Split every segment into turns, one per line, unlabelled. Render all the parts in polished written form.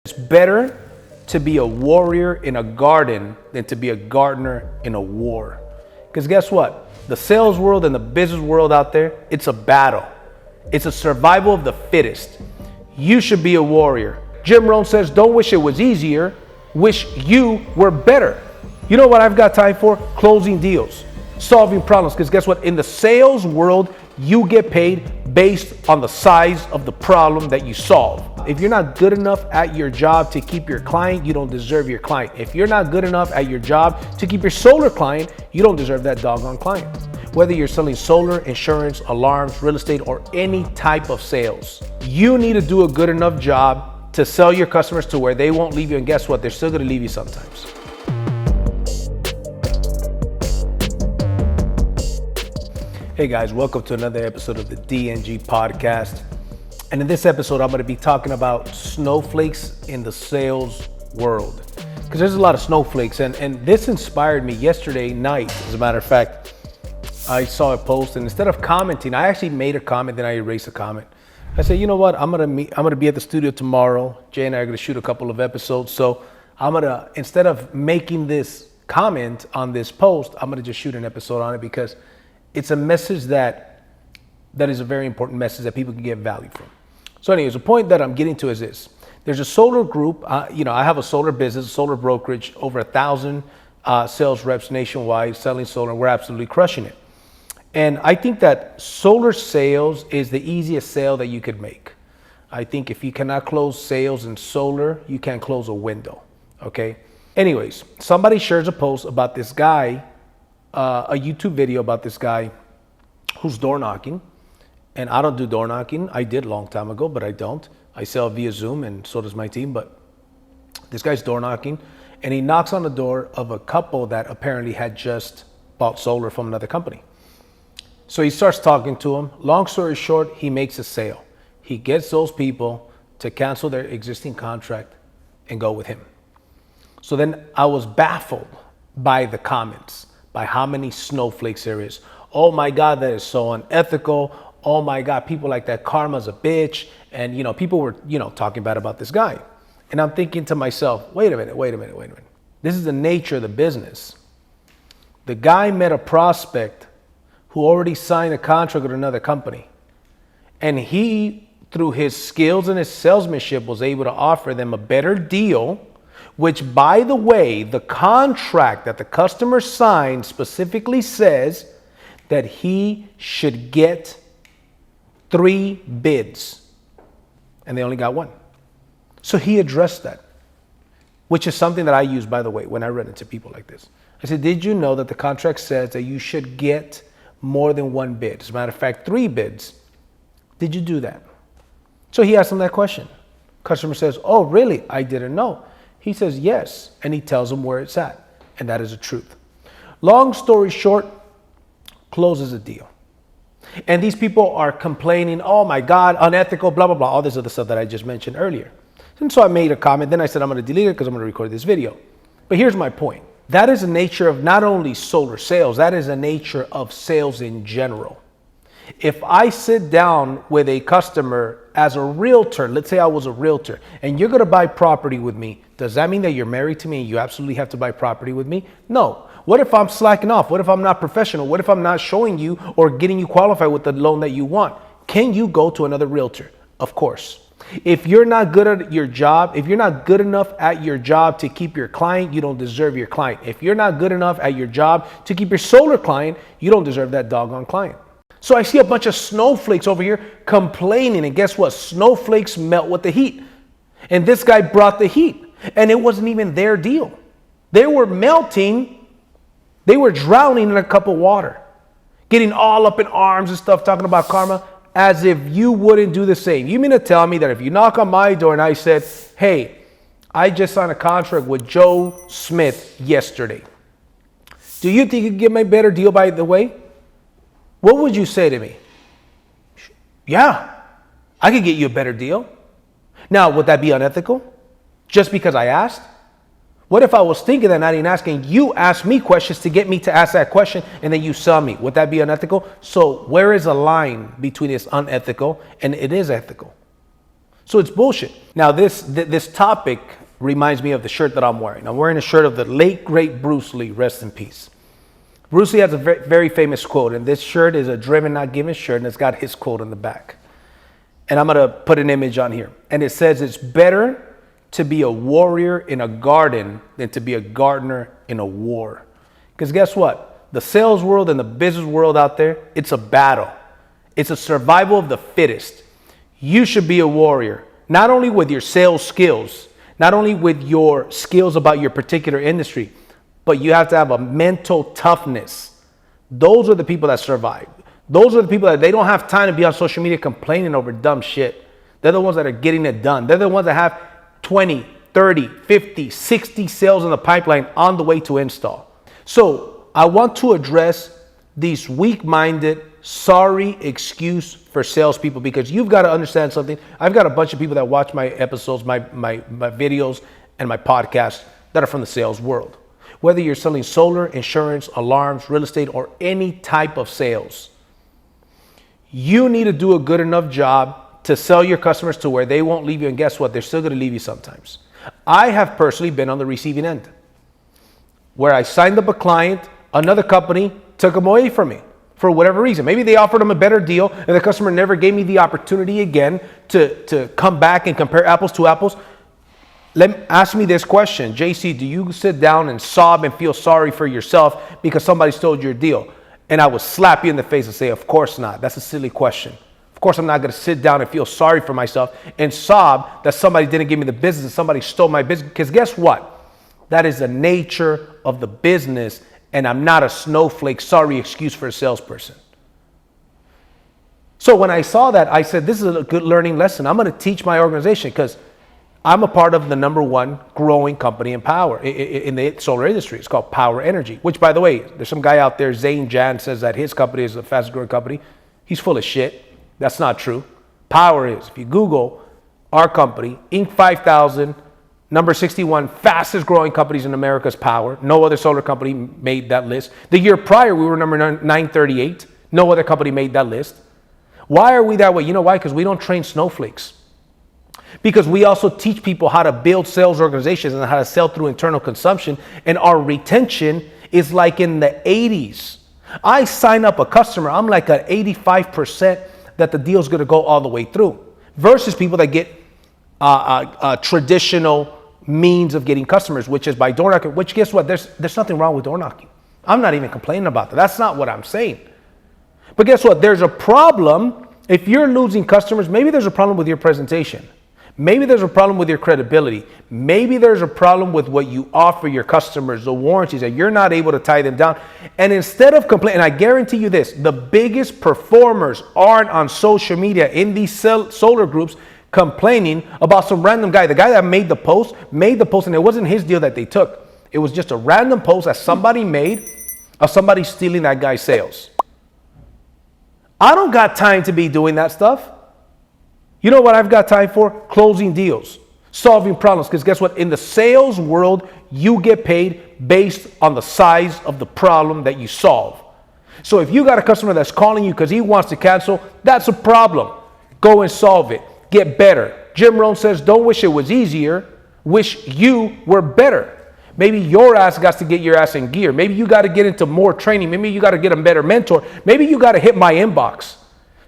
It's better to be a warrior in a garden than to be a gardener in a war. Because guess what? The sales world and the business world out there, it's a battle. It's a survival of the fittest. You should be a warrior. Jim Rohn says, don't wish it was easier, wish you were better. You know what I've got time for? Closing deals, solving problems. Because guess what? In the sales world, you get paid based on the size of the problem that you solve. If you're not good enough at your job to keep your client, you don't deserve your client. If you're not good enough at your job to keep your solar client, you don't deserve that doggone client. Whether you're selling solar, insurance, alarms, real estate, or any type of sales, you need to do a good enough job to sell your customers to where they won't leave you. And guess what? They're still going to leave you sometimes. Hey guys, welcome to another episode of the DNG podcast. And in this episode, I'm going to be talking about snowflakes in the sales world. Because there's a lot of snowflakes. And this inspired me yesterday night. As a matter of fact, I saw a post, and instead of commenting, I actually made a comment, then I erased a comment. I said, you know what? I'm gonna be at the studio tomorrow. Jay and I are gonna shoot a couple of episodes. So instead of making this comment on this post, I'm gonna just shoot an episode on it because it's a message that is a very important message that people can get value from. So anyways, the point that I'm getting to is this. There's a solar group, I have a solar business, a solar brokerage, over 1,000 sales reps nationwide selling solar, and we're absolutely crushing it. And I think that solar sales is the easiest sale that you could make. I think if you cannot close sales in solar, you can't close a window, okay? Anyways, somebody shares a post about this guy, a YouTube video about this guy who's door knocking. And I don't do door knocking. I did a long time ago, but I don't. I sell via Zoom, and so does my team. But this guy's door knocking, and he knocks on the door of a couple that apparently had just bought solar from another company. So he starts talking to them. Long story short, he makes a sale. He gets those people to cancel their existing contract and go with him. So then I was baffled by the comments, by how many snowflakes there is. Oh my God, that is so unethical. Oh my God, people like that, karma's a bitch. And people were, talking bad about this guy. And I'm thinking to myself, wait a minute. This is the nature of the business. The guy met a prospect who already signed a contract with another company. And he, through his skills and his salesmanship, was able to offer them a better deal, which, by the way, the contract that the customer signed specifically says that he should get 3 bids. And they only got 1. So he addressed that, which is something that I use, by the way, when I run into people like this. I said, did you know that the contract says that you should get more than 1 bid? As a matter of fact, 3 bids. Did you do that? So he asked him that question. Customer says, oh, really? I didn't know. He says, yes. And he tells him where it's at. And that is the truth. Long story short, closes a deal. And these people are complaining, oh my God, unethical, blah, blah, blah, all this other stuff that I just mentioned earlier. And so I made a comment. Then I said, I'm going to delete it because I'm going to record this video. But here's my point. That is the nature of not only solar sales, that is the nature of sales in general. If I sit down with a customer as a realtor, let's say I was a realtor, and you're going to buy property with me, does that mean that you're married to me and you absolutely have to buy property with me? No. What if I'm slacking off? What if I'm not professional? What if I'm not showing you or getting you qualified with the loan that you want? Can you go to another realtor? Of course. If you're not good at your job, if you're not good enough at your job to keep your client, you don't deserve your client. If you're not good enough at your job to keep your solar client, you don't deserve that doggone client. So I see a bunch of snowflakes over here complaining, and guess what? Snowflakes melt with the heat. And this guy brought the heat, and it wasn't even their deal. They were melting, they were drowning in a cup of water, getting all up in arms and stuff, talking about karma, as if you wouldn't do the same. You mean to tell me that if you knock on my door and I said, hey, I just signed a contract with Joe Smith yesterday, do you think you could get me a better deal, by the way? What would you say to me? Yeah, I could get you a better deal. Now, would that be unethical? Just because I asked? What if I was thinking that night and asking you ask me questions to get me to ask that question and then you sell me? Would that be unethical? So where is a line between it's unethical and it is ethical? So it's bullshit. Now, this topic reminds me of the shirt that I'm wearing. I'm wearing a shirt of the late, great Bruce Lee, rest in peace. Bruce Lee has a very, very famous quote, and this shirt is a driven, not given shirt, and it's got his quote on the back. And I'm going to put an image on here. And it says, it's better to be a warrior in a garden than to be a gardener in a war. Because guess what? The sales world and the business world out there, it's a battle. It's a survival of the fittest. You should be a warrior, not only with your sales skills, not only with your skills about your particular industry, but you have to have a mental toughness. Those are the people that survive. Those are the people that they don't have time to be on social media complaining over dumb shit. They're the ones that are getting it done. They're the ones that have 20, 30, 50, 60 sales in the pipeline on the way to install. So I want to address these weak-minded, sorry excuse for salespeople, because you've got to understand something. I've got a bunch of people that watch my episodes, my videos, and my podcasts that are from the sales world. Whether you're selling solar, insurance, alarms, real estate, or any type of sales, you need to do a good enough job to sell your customers to where they won't leave you. And guess what? They're still going to leave you sometimes. I have personally been on the receiving end where I signed up a client, another company took them away from me for whatever reason. Maybe they offered them a better deal and the customer never gave me the opportunity again to come back and compare apples to apples. Ask me this question. JC, do you sit down and sob and feel sorry for yourself because somebody stole your deal? And I would slap you in the face and say, of course not. That's a silly question. Of course, I'm not going to sit down and feel sorry for myself and sob that somebody didn't give me the business and somebody stole my business. Because guess what? That is the nature of the business. And I'm not a snowflake, sorry excuse for a salesperson. So when I saw that, I said, this is a good learning lesson. I'm going to teach my organization because I'm a part of the #1 growing company in power in the solar industry. It's called Power Energy, which, by the way, there's some guy out there, Zane Jan, says that his company is the fastest growing company. He's full of shit. That's not true. Power is. If you Google our company, Inc. 5000, number 61, fastest growing companies in America is Power. No other solar company made that list. The year prior, we were number 938. No other company made that list. Why are we that way? You know why? Because we don't train snowflakes. Because we also teach people how to build sales organizations and how to sell through internal consumption. And our retention is like in the 80s. I sign up a customer, I'm like at 85% that the deal's going to go all the way through. Versus people that get traditional means of getting customers, which is by door knocking, which guess what? There's nothing wrong with door knocking. I'm not even complaining about that. That's not what I'm saying. But guess what? There's a problem. If you're losing customers, maybe there's a problem with your presentation. Maybe there's a problem with your credibility. Maybe there's a problem with what you offer your customers, the warranties, that you're not able to tie them down. And instead of complaining, and I guarantee you this, the biggest performers aren't on social media in these solar groups complaining about some random guy. The guy that made the post, and it wasn't his deal that they took. It was just a random post that somebody made of somebody stealing that guy's sales. I don't got time to be doing that stuff. You know what I've got time for? Closing deals, solving problems. Because guess what? In the sales world, you get paid based on the size of the problem that you solve. So if you got a customer that's calling you because he wants to cancel, that's a problem. Go and solve it. Get better. Jim Rohn says, don't wish it was easier. Wish you were better. Maybe your ass got to get your ass in gear. Maybe you got to get into more training. Maybe you got to get a better mentor. Maybe you got to hit my inbox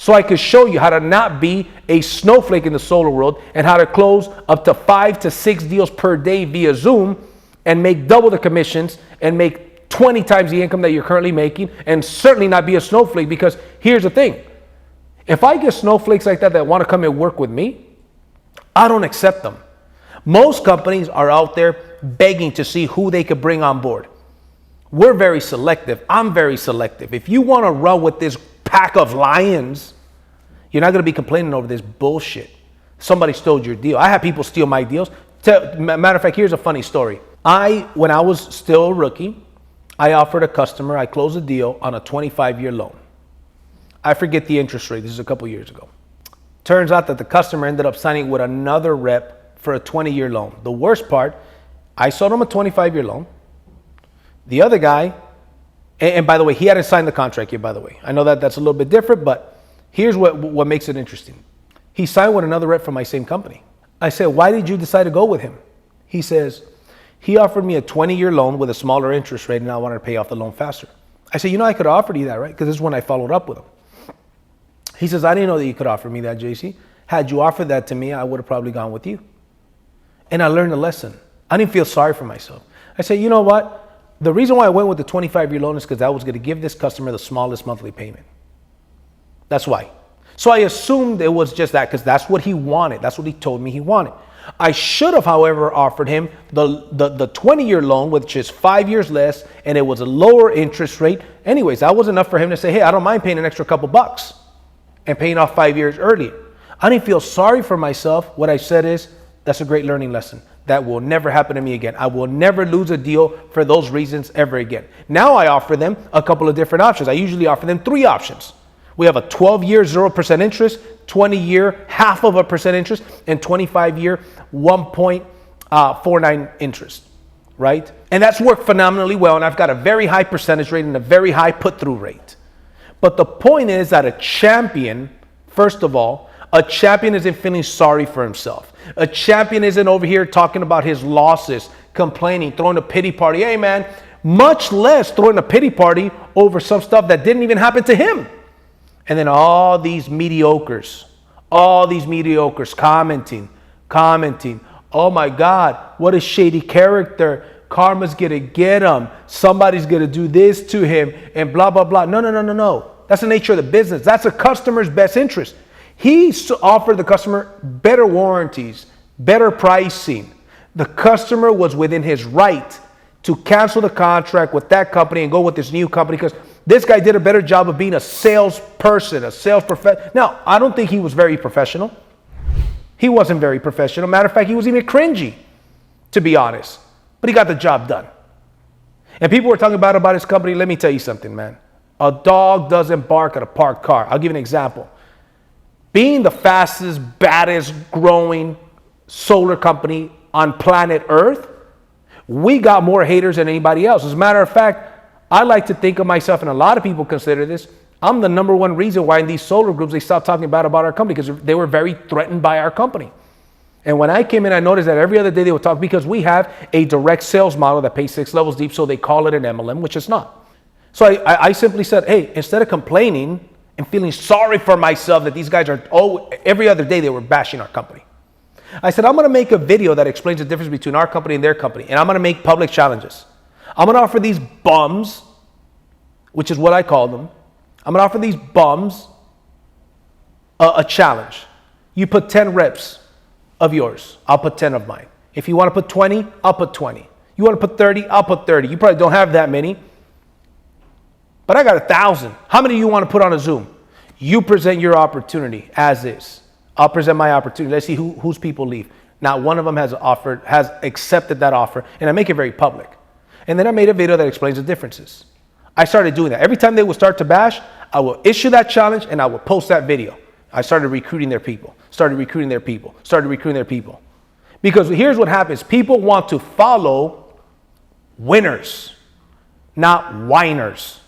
so I could show you how to not be a snowflake in the solar world and how to close up to 5 to 6 deals per day via Zoom and make double the commissions and make 20 times the income that you're currently making, and certainly not be a snowflake. Because here's the thing. If I get snowflakes like that want to come and work with me, I don't accept them. Most companies are out there begging to see who they could bring on board. We're very selective. I'm very selective. If you want to run with this pack of lions, you're not going to be complaining over this bullshit. Somebody stole your deal. I have people steal my deals. Matter of fact, here's a funny story. When I was still a rookie, I offered a customer, I closed a deal on a 25-year loan. I forget the interest rate. This is a couple years ago. Turns out that the customer ended up signing with another rep for a 20-year loan. The worst part, I sold him a 25-year loan. The other guy, and by the way, he hadn't signed the contract yet, by the way. I know that that's a little bit different, but here's what makes it interesting. He signed with another rep from my same company. I said, why did you decide to go with him? He says, he offered me a 20-year loan with a smaller interest rate and I wanted to pay off the loan faster. I said, I could have offered you that, right? Because this is when I followed up with him. He says, I didn't know that you could offer me that, JC. Had you offered that to me, I would have probably gone with you. And I learned a lesson. I didn't feel sorry for myself. I said, you know what? The reason why I went with the 25-year loan is because I was going to give this customer the smallest monthly payment. That's why. So I assumed it was just that because that's what he wanted. That's what he told me he wanted. I should have, however, offered him the 20-year loan, which is 5 years less, and it was a lower interest rate. Anyways, that was enough for him to say, hey, I don't mind paying an extra couple bucks and paying off 5 years earlier. I didn't feel sorry for myself. What I said is, that's a great learning lesson. That will never happen to me again. I will never lose a deal for those reasons ever again. Now I offer them a couple of different options. I usually offer them 3 options. We have a 12-year 0% interest, 20-year 0.5% interest, and 25-year 1.49 interest, right? And that's worked phenomenally well, and I've got a very high percentage rate and a very high put-through rate. But the point is that a champion, first of all, a champion isn't feeling sorry for himself. A champion isn't over here talking about his losses, complaining, throwing a pity party. Hey, man, much less throwing a pity party over some stuff that didn't even happen to him. And then all these mediocres commenting. Oh my God, what a shady character. Karma's gonna get him. Somebody's gonna do this to him and blah, blah, blah. No. That's the nature of the business. That's a customer's best interest. He offered the customer better warranties, better pricing. The customer was within his right to cancel the contract with that company and go with this new company because this guy did a better job of being a salesperson, a sales professional. Now, I don't think he was very professional. He wasn't very professional. Matter of fact, he was even cringy, to be honest. But he got the job done. And people were talking bad about his company. Let me tell you something, man. A dog doesn't bark at a parked car. I'll give you an example. Being the fastest, baddest growing solar company on planet Earth, we got more haters than anybody else. As a matter of fact, I like to think of myself, and a lot of people consider this, I'm the number one reason why in these solar groups they stopped talking bad about our company because they were very threatened by our company. And when I came in, I noticed that every other day they would talk because we have a direct sales model that pays 6 levels deep, so they call it an MLM, which it's not. So I simply said, hey, instead of complaining and feeling sorry for myself that these guys are, every other day they were bashing our company. I said, I'm going to make a video that explains the difference between our company and their company, and I'm going to make public challenges. I'm going to offer these bums, which is what I call them. I'm going to offer these bums a challenge. You put 10 reps of yours. I'll put 10 of mine. If you want to put 20, I'll put 20. You want to put 30, I'll put 30. You probably don't have that many, but I got 1,000. How many do you want to put on a Zoom? You present your opportunity as is. I'll present my opportunity. Let's see whose people leave. Not one of them has accepted that offer, and I make it very public. And then I made a video that explains the differences. I started doing that. Every time they would start to bash, I will issue that challenge and I will post that video. I started recruiting their people. Because here's what happens. People want to follow winners, not whiners.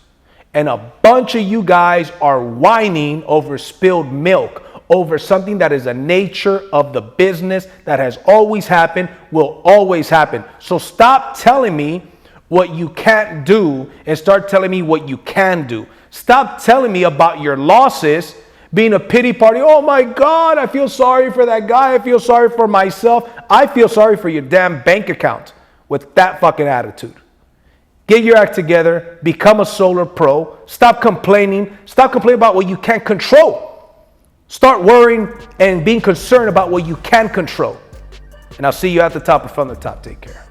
And a bunch of you guys are whining over spilled milk, over something that is a nature of the business that has always happened, will always happen. So stop telling me what you can't do and start telling me what you can do. Stop telling me about your losses, being a pity party. Oh my God, I feel sorry for that guy. I feel sorry for myself. I feel sorry for your damn bank account with that fucking attitude. Get your act together. Become a solar pro. Stop complaining. Stop complaining about what you can't control. Start worrying and being concerned about what you can control. And I'll see you at the top or from the top. Take care.